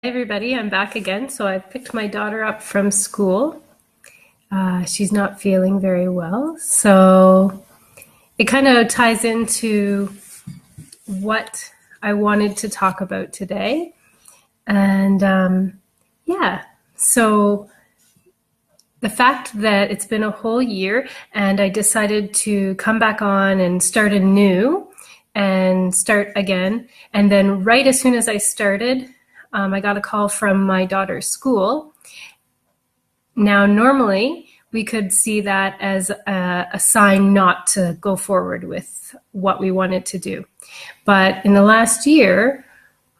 Hey everybody, I'm back again. So I picked my daughter up from school. She's not feeling very well. So it kind of ties into what I wanted to talk about today. And yeah, so the fact that it's been a whole year and I decided to come back on and start anew and start again. And then right as soon as I started, I got a call from my daughter's school. Now, normally we could see that as a sign not to go forward with what we wanted to do. But in the last year,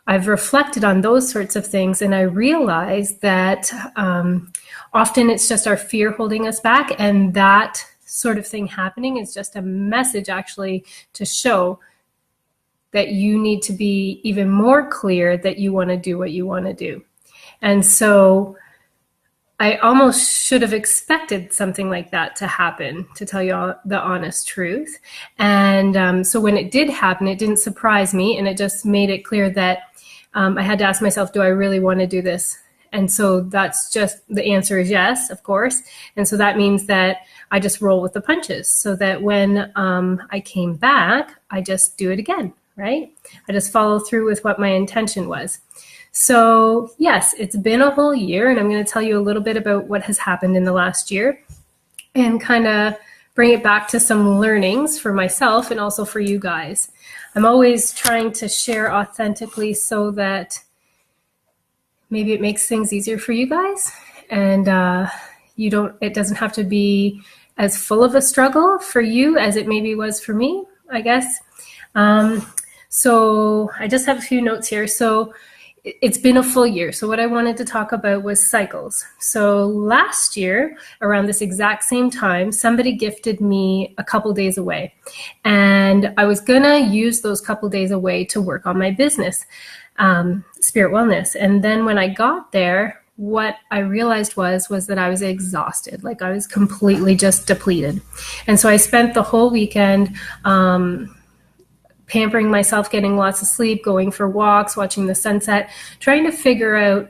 I've reflected on those sorts of things, and I realized that often it's just our fear holding us back, and that sort of thing happening is just a message actually to show that you need to be even more clear that you want to do what you want to do. And so I almost should have expected something like that to happen, to tell you all the honest truth. And so when it did happen, it didn't surprise me, and it just made it clear that I had to ask myself, do I really want to do this? And so that's just, the answer is yes, of course. And so that means that I just roll with the punches, so that when I came back, I just do it again, right? I just follow through with what my intention was. So yes, it's been a whole year, and I'm going to tell you a little bit about what has happened in the last year and kind of bring it back to some learnings for myself and also for you guys. I'm always trying to share authentically so that maybe it makes things easier for you guys, and it doesn't have to be as full of a struggle for you as it maybe was for me, I guess. So I just have a few notes here. So it's been a full year. So what I wanted to talk about was cycles. So last year, around this exact same time, somebody gifted me a couple days away. And I was going to use those couple days away to work on my business, Spirit Wellness. And then when I got there, what I realized was that I was exhausted. Like, I was completely just depleted. And so I spent the whole weekend pampering myself, getting lots of sleep, going for walks, watching the sunset, trying to figure out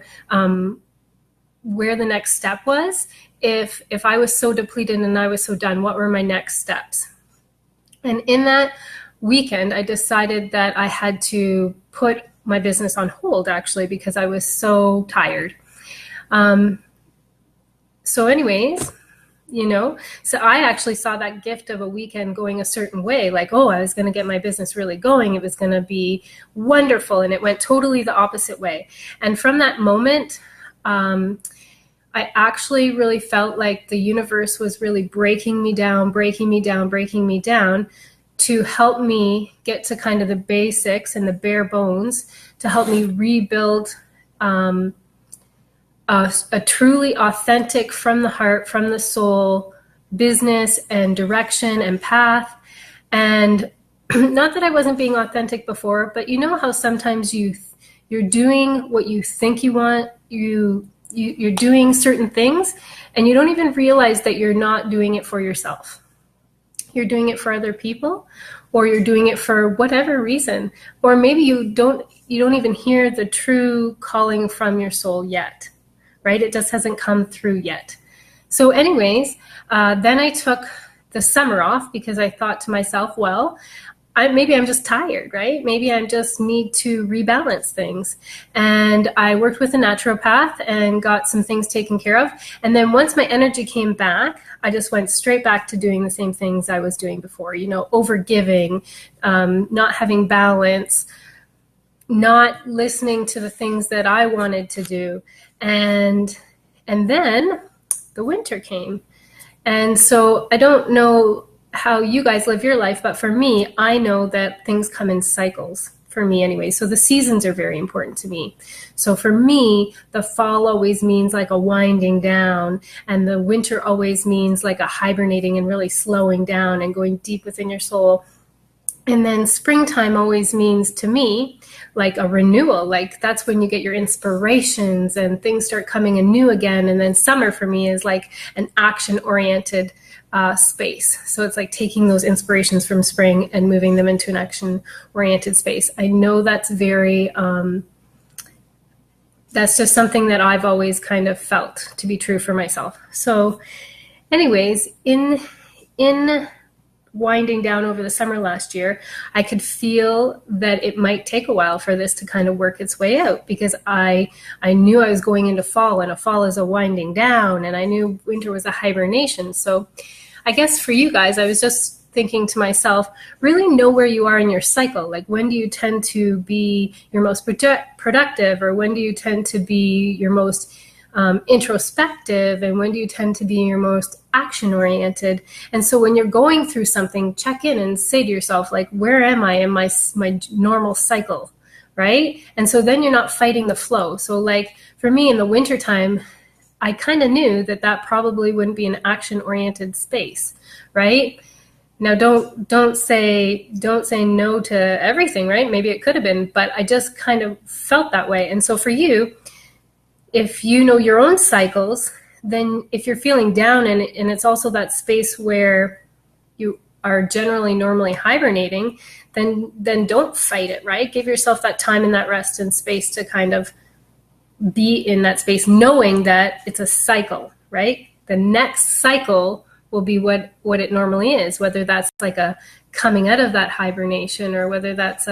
where the next step was. If I was so depleted and I was so done, what were my next steps? And in that weekend, I decided that I had to put my business on hold, actually, because I was so tired. So anyways, so I actually saw that gift of a weekend going a certain way, like, oh, I was going to get my business really going. It was going to be wonderful. And it went totally the opposite way. And from that moment, I actually really felt like the universe was really breaking me down to help me get to kind of the basics and the bare bones, to help me rebuild a truly authentic, from the heart, from the soul business and direction and path. And not that I wasn't being authentic before, but you know how sometimes you're doing what you think you want, you're doing certain things, and you don't even realize that you're not doing it for yourself. You're doing it for other people, or you're doing it for whatever reason, or maybe you don't even hear the true calling from your soul yet. Right? It just hasn't come through yet. So anyways, then I took the summer off because I thought to myself, well, maybe I'm just tired, right? Maybe I just need to rebalance things. And I worked with a naturopath and got some things taken care of. And then once my energy came back, I just went straight back to doing the same things I was doing before, overgiving, not having balance, not listening to the things that I wanted to do. And then the winter came. And so I don't know how you guys live your life, but for me, I know that things come in cycles, for me anyway. So the seasons are very important to me. So for me, the fall always means like a winding down, and the winter always means like a hibernating and really slowing down and going deep within your soul. And then springtime always means, to me, like a renewal. Like, that's when you get your inspirations and things start coming anew again. And then summer for me is like an action-oriented space. So it's like taking those inspirations from spring and moving them into an action-oriented space. I know that's very that's just something that I've always kind of felt to be true for myself. So anyways, in winding down over the summer last year, I could feel that it might take a while for this to kind of work its way out, because I knew I was going into fall, and a fall is a winding down, and I knew winter was a hibernation. So I guess for you guys, I was just thinking to myself, really know where you are in your cycle. Like, when do you tend to be your most productive, or when do you tend to be your most introspective, and when do you tend to be your most action oriented? And so when you're going through something, check in and say to yourself, like, where am I in my normal cycle, right? And so then you're not fighting the flow. So like for me in the wintertime, I kind of knew that probably wouldn't be an action oriented space, right? Now, don't say no to everything, right? Maybe it could have been, but I just kind of felt that way. And so for you, if you know your own cycles, then if you're feeling down and it's also that space where you are normally hibernating, then don't fight it, right? Give yourself that time and that rest and space to kind of be in that space, knowing that it's a cycle, right? The next cycle will be what it normally is, whether that's like a coming out of that hibernation, or whether that's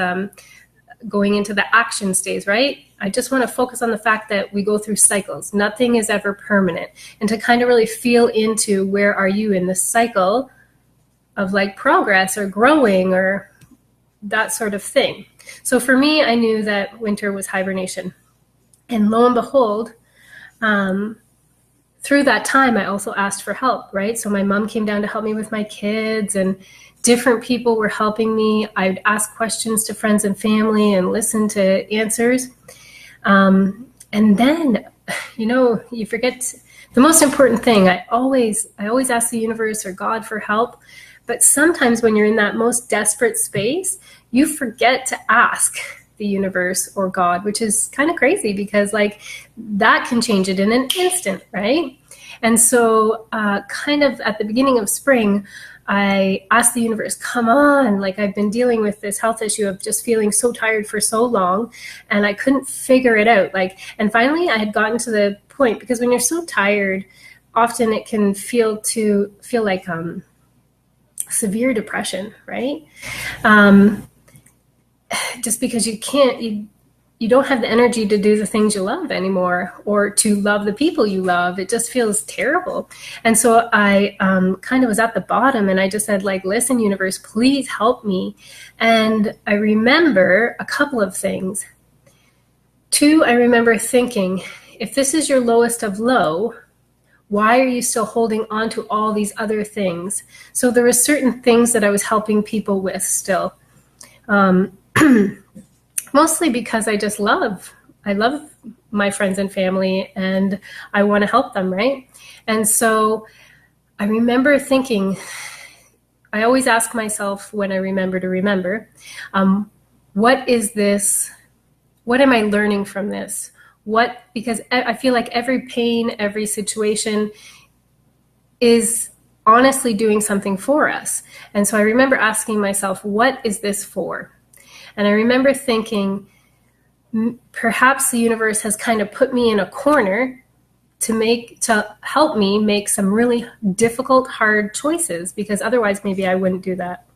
going into the action stage, right? I just want to focus on the fact that we go through cycles. Nothing is ever permanent. And to kind of really feel into where are you in the cycle of like progress or growing or that sort of thing. So for me, I knew that winter was hibernation. And lo and behold, through that time, I also asked for help, right? So my mom came down to help me with my kids, and different people were helping me. I'd ask questions to friends and family and listen to answers. And then, you forget the most important thing. I always ask the universe or God for help. But sometimes when you're in that most desperate space, you forget to ask the universe or God, which is kind of crazy, because like that can change it in an instant, right? And so kind of at the beginning of spring, I asked the universe, come on, like I've been dealing with this health issue of just feeling so tired for so long, and I couldn't figure it out. And finally I had gotten to the point, because when you're so tired, often it can feel like severe depression, right? Just because you don't have the energy to do the things you love anymore, or to love the people you love. It just feels terrible. And so I kind of was at the bottom, and I just said, like, listen, universe, please help me. And I remember a couple of things. Two, I remember thinking, if this is your lowest of low, why are you still holding on to all these other things? So there were certain things that I was helping people with still. Mostly because I love my friends and family, and I want to help them, right? And so I remember thinking, I always ask myself when I remember to remember, what is this? What am I learning from this? Because I feel like every pain, every situation is honestly doing something for us. And so I remember asking myself, what is this for? And I remember thinking, perhaps the universe has kind of put me in a corner to help me make some really difficult, hard choices, because otherwise maybe I wouldn't do that.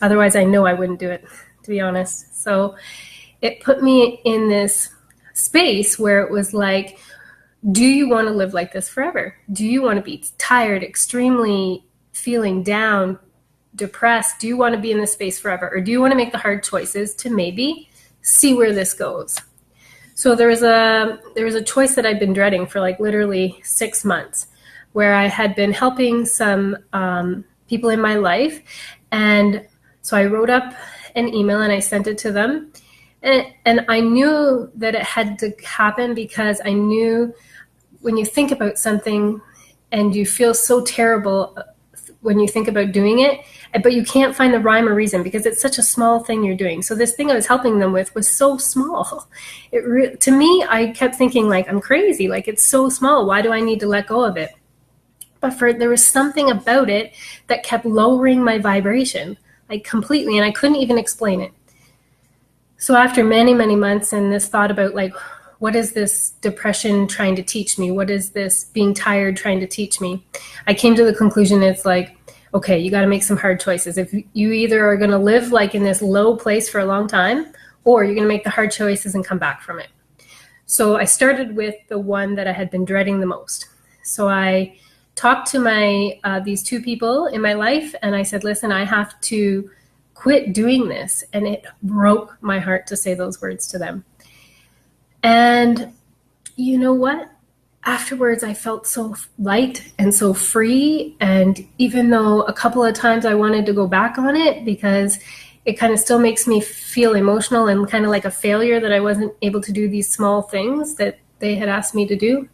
Otherwise, I know I wouldn't do it, to be honest. So it put me in this space where it was like, do you want to live like this forever? Do you want to be tired, extremely feeling down, depressed? Do you want to be in this space forever? Or do you want to make the hard choices to maybe see where this goes? So there was a choice that I'd been dreading for like literally 6 months, where I had been helping some people in my life. And so I wrote up an email and I sent it to them. And I knew that it had to happen, because I knew when you think about something and you feel so terrible when you think about doing it, but you can't find the rhyme or reason, because it's such a small thing you're doing. So this thing I was helping them with was so small. To me, I kept thinking, like, I'm crazy. Like, it's so small. Why do I need to let go of it? But there was something about it that kept lowering my vibration, like completely, and I couldn't even explain it. So after many, many months and this thought about, like, what is this depression trying to teach me? What is this being tired trying to teach me? I came to the conclusion it's like, okay, you got to make some hard choices. If you either are going to live like in this low place for a long time, or you're going to make the hard choices and come back from it. So I started with the one that I had been dreading the most. So I talked to my these two people in my life, and I said, listen, I have to quit doing this. And it broke my heart to say those words to them. And you know what? Afterwards, I felt so light and so free. And even though a couple of times I wanted to go back on it because it kind of still makes me feel emotional and kind of like a failure that I wasn't able to do these small things that they had asked me to do,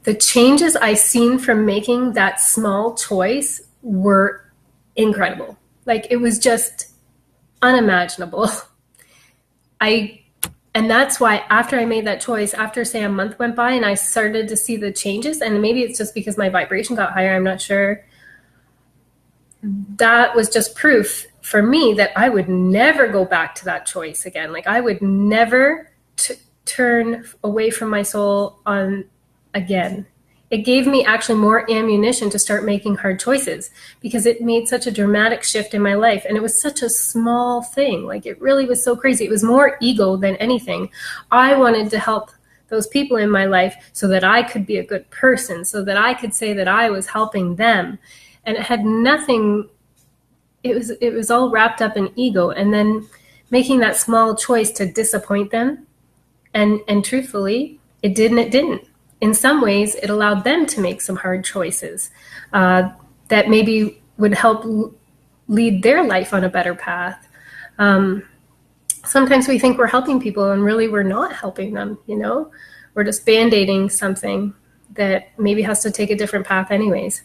the changes I seen from making that small choice were incredible. Like, it was just unimaginable. And that's why after I made that choice, after say a month went by and I started to see the changes, and maybe it's just because my vibration got higher, I'm not sure. That was just proof for me that I would never go back to that choice again. Like, I would never turn away from my soul on again. It gave me actually more ammunition to start making hard choices because it made such a dramatic shift in my life. And it was such a small thing. Like, it really was so crazy. It was more ego than anything. I wanted to help those people in my life so that I could be a good person, so that I could say that I was helping them. And it had nothing, it was all wrapped up in ego. And then making that small choice to disappoint them. And truthfully, it didn't. In some ways, it allowed them to make some hard choices that maybe would help lead their life on a better path. Sometimes we think we're helping people and really we're not helping them, you know? We're just band-aiding something that maybe has to take a different path anyways.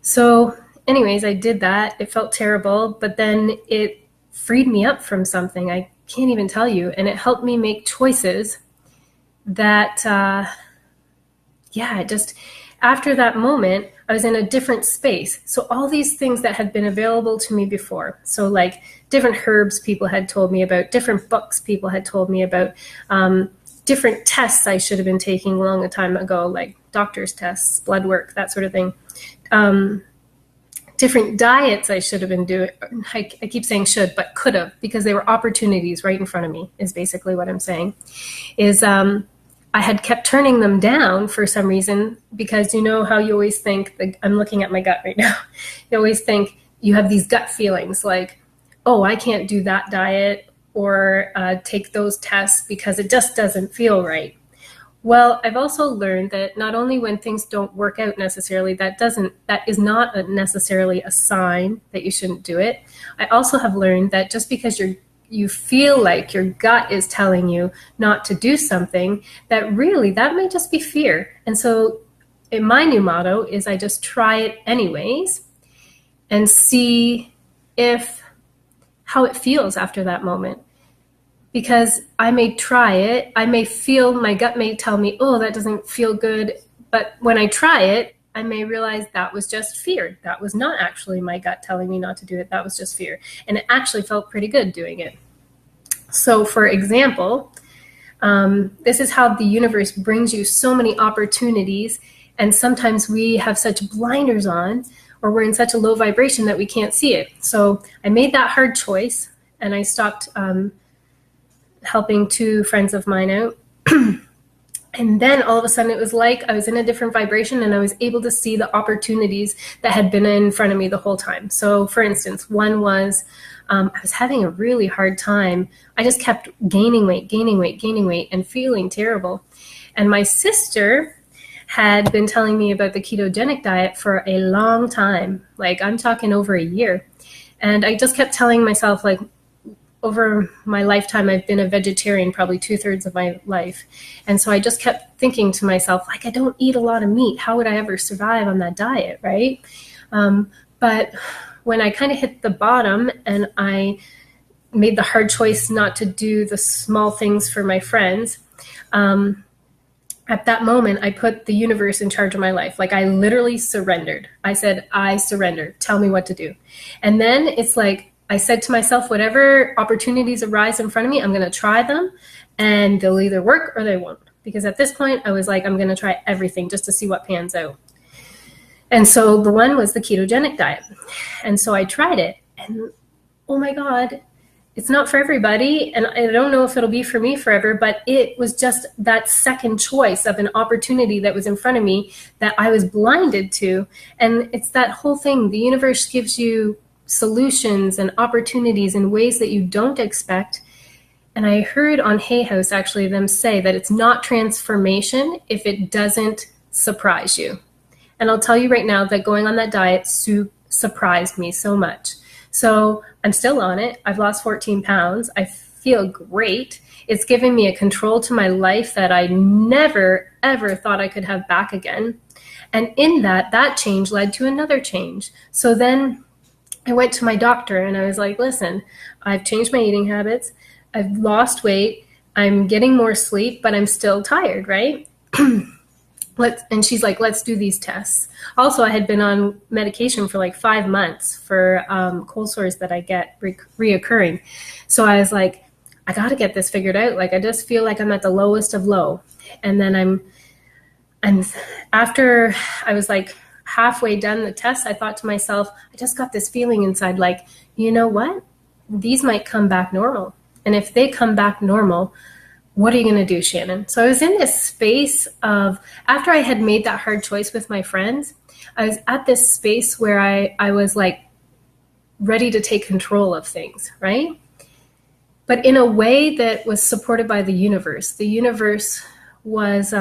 So anyways, I did that. It felt terrible, but then it freed me up from something. I can't even tell you. And it helped me make choices that, just after that moment, I was in a different space. So all these things that had been available to me before, so like different herbs people had told me about, different books people had told me about, different tests I should have been taking a long time ago, like doctor's tests, blood work, that sort of thing. Different diets I should have been doing. I keep saying should, but could have, because they were opportunities right in front of me, is basically what I'm saying. Is I had kept turning them down for some reason, because you know how you always think, I'm looking at my gut right now, you always think you have these gut feelings like, oh, I can't do that diet or take those tests because it just doesn't feel right. Well, I've also learned that not only when things don't work out necessarily, that is not necessarily a sign that you shouldn't do it. I also have learned that just because you feel like your gut is telling you not to do something, that may just be fear. And so my new motto is I just try it anyways and see how it feels after that moment. Because I may try it, I may feel, my gut may tell me, oh, that doesn't feel good. But when I try it, I may realize that was just fear. That was not actually my gut telling me not to do it. That was just fear. And it actually felt pretty good doing it. So for example, this is how the universe brings you so many opportunities. And sometimes we have such blinders on, or we're in such a low vibration that we can't see it. So I made that hard choice and I stopped helping two friends of mine out. And then all of a sudden it was like I was in a different vibration and I was able to see the opportunities that had been in front of me the whole time. So for instance, one was I was having a really hard time. I just kept gaining weight and feeling terrible. And my sister had been telling me about the ketogenic diet for a long time. Like, I'm talking over a year. And I just kept telling myself, like, over my lifetime, I've been a vegetarian probably 2/3 of my life. And so I just kept thinking to myself, like, I don't eat a lot of meat. How would I ever survive on that diet, right? But when I kind of hit the bottom and I made the hard choice not to do the small things for my friends, at that moment, I put the universe in charge of my life. Like, I literally surrendered. I said, I surrender. Tell me what to do. And then it's like, I said to myself, whatever opportunities arise in front of me, I'm going to try them, and they'll either work or they won't. Because at this point, I was like, I'm going to try everything just to see what pans out. And so the one was the ketogenic diet. And so I tried it, and oh my God, it's not for everybody. And I don't know if it'll be for me forever, but it was just that second choice of an opportunity that was in front of me that I was blinded to. And it's that whole thing. The universe gives you solutions and opportunities in ways that you don't expect. And I heard on Hay House, actually, them say that it's not transformation if it doesn't surprise you. And I'll tell you right now that going on that diet surprised me so much. So I'm still on it. I've lost 14 pounds. I feel great. It's given me a control to my life that I never, ever thought I could have back again. And in that change led to another change. So then I went to my doctor and I was like, listen, I've changed my eating habits. I've lost weight. I'm getting more sleep, but I'm still tired, right? And she's like, let's do these tests. Also, I had been on medication for like 5 months for cold sores that I get reoccurring. So I was like, I got to get this figured out. Like, I just feel like I'm at the lowest of low. And then after I was like halfway done the test, I thought to myself, I just got this feeling inside, like, you know what? These might come back normal. And if they come back normal, what are you going to do, Shannon? So I was in this space of, after I had made that hard choice with my friends, I was at this space where I was like ready to take control of things, right? But in a way that was supported by the universe. The universe was,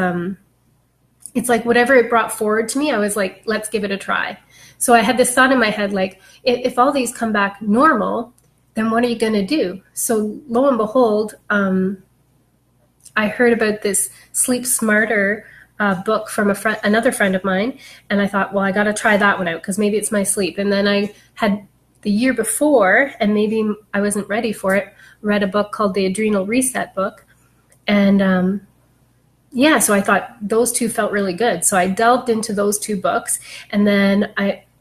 it's like whatever it brought forward to me, I was like, let's give it a try. So I had this thought in my head, like, if all these come back normal, then what are you going to do? So lo and behold, I heard about this Sleep Smarter book from another friend of mine. And I thought, well, I got to try that one out because maybe it's my sleep. And then I had the year before, and maybe I wasn't ready for it, read a book called the Adrenal Reset book. And so I thought those two felt really good. So I delved into those two books. And then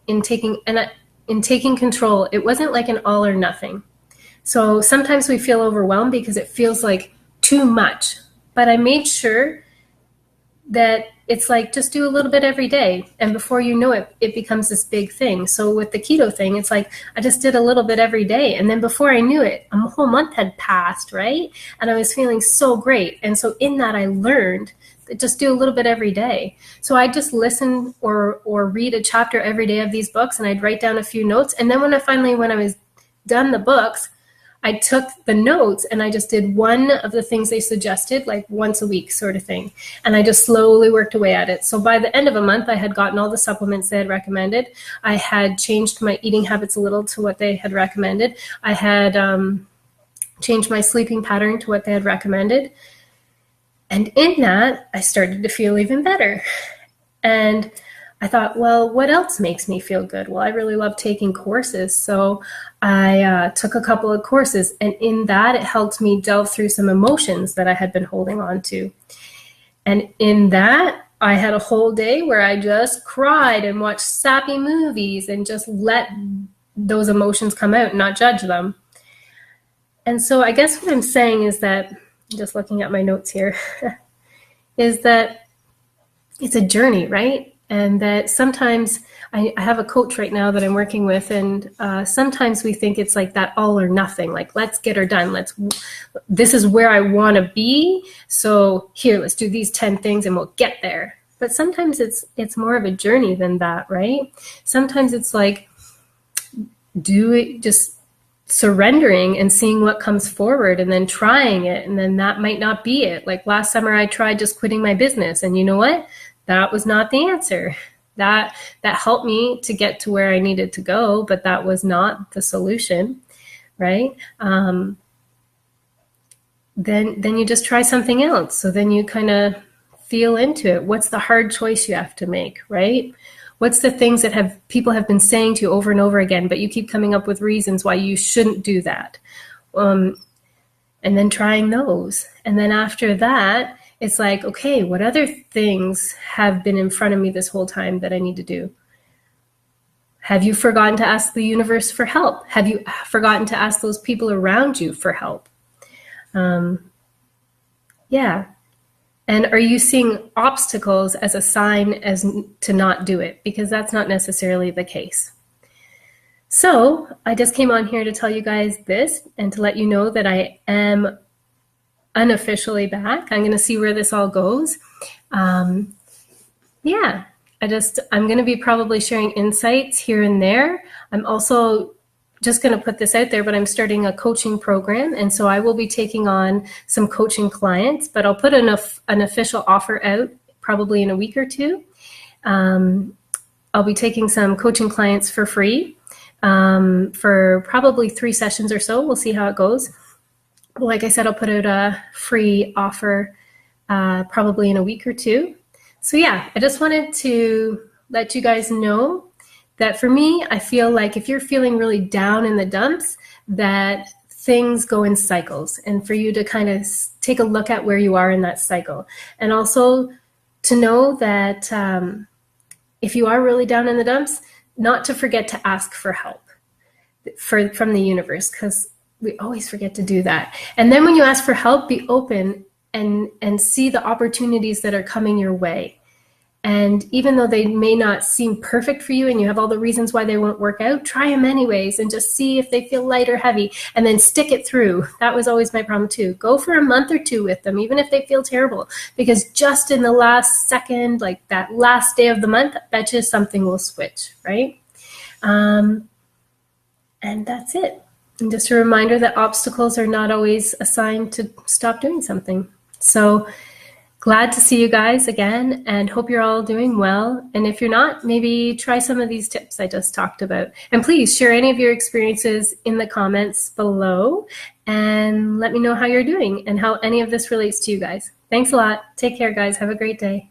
in taking control, it wasn't like an all or nothing. So sometimes we feel overwhelmed because it feels like too much. But I made sure that it's like, just do a little bit every day. And before you know it, it becomes this big thing. So with the keto thing, it's like, I just did a little bit every day. And then before I knew it, a whole month had passed, right? And I was feeling so great. And so in that, I learned that just do a little bit every day. So I just listen or read a chapter every day of these books, and I'd write down a few notes. And then when I was done the books, I took the notes and I just did one of the things they suggested, like once a week sort of thing. And I just slowly worked away at it. So by the end of a month, I had gotten all the supplements they had recommended. I had changed my eating habits a little to what they had recommended. I had changed my sleeping pattern to what they had recommended. And in that, I started to feel even better. And I thought, well, what else makes me feel good? Well, I really love taking courses. So I took a couple of courses, and in that, it helped me delve through some emotions that I had been holding on to. And in that, I had a whole day where I just cried and watched sappy movies and just let those emotions come out and not judge them. And so I guess what I'm saying is that, just looking at my notes here, is that it's a journey, right? And that sometimes I have a coach right now that I'm working with, and sometimes we think it's like that all or nothing, like, let's get her done. This is where I want to be. So here, let's do these 10 things and we'll get there. But sometimes it's more of a journey than that, right? Sometimes it's like just surrendering and seeing what comes forward and then trying it. And then that might not be it. Like last summer, I tried just quitting my business, and you know what? That was not the answer. That helped me to get to where I needed to go, but that was not the solution, right? Then you just try something else. So then you kind of feel into it. What's the hard choice you have to make, right? What's the things that people have been saying to you over and over again, but you keep coming up with reasons why you shouldn't do that? And then trying those. And then after that, it's like, okay, what other things have been in front of me this whole time that I need to do? Have you forgotten to ask the universe for help? Have you forgotten to ask those people around you for help? Yeah. And are you seeing obstacles as a sign as to not do it? Because that's not necessarily the case. So I just came on here to tell you guys this and to let you know that I am unofficially back. I'm going to see where this all goes. Yeah, I'm going to be probably sharing insights here and there. I'm also just going to put this out there, but I'm starting a coaching program. And so I will be taking on some coaching clients, but I'll put an official offer out probably in a week or two. I'll be taking some coaching clients for free for probably 3 sessions or so. We'll see how it goes. Like I said, I'll put out a free offer probably in a week or two. So yeah, I just wanted to let you guys know that for me, I feel like if you're feeling really down in the dumps, that things go in cycles, and for you to kind of take a look at where you are in that cycle. And also to know that if you are really down in the dumps, not to forget to ask for help from the universe, because we always forget to do that. And then when you ask for help, be open and see the opportunities that are coming your way. And even though they may not seem perfect for you and you have all the reasons why they won't work out, try them anyways and just see if they feel light or heavy, and then stick it through. That was always my problem too. Go for a month or 2 with them, even if they feel terrible, because just in the last second, like that last day of the month, I bet you something will switch, right? And that's it. And just a reminder that obstacles are not always a sign to stop doing something. So glad to see you guys again, and hope you're all doing well. And if you're not, maybe try some of these tips I just talked about. And please share any of your experiences in the comments below and let me know how you're doing and how any of this relates to you guys. Thanks a lot. Take care, guys. Have a great day.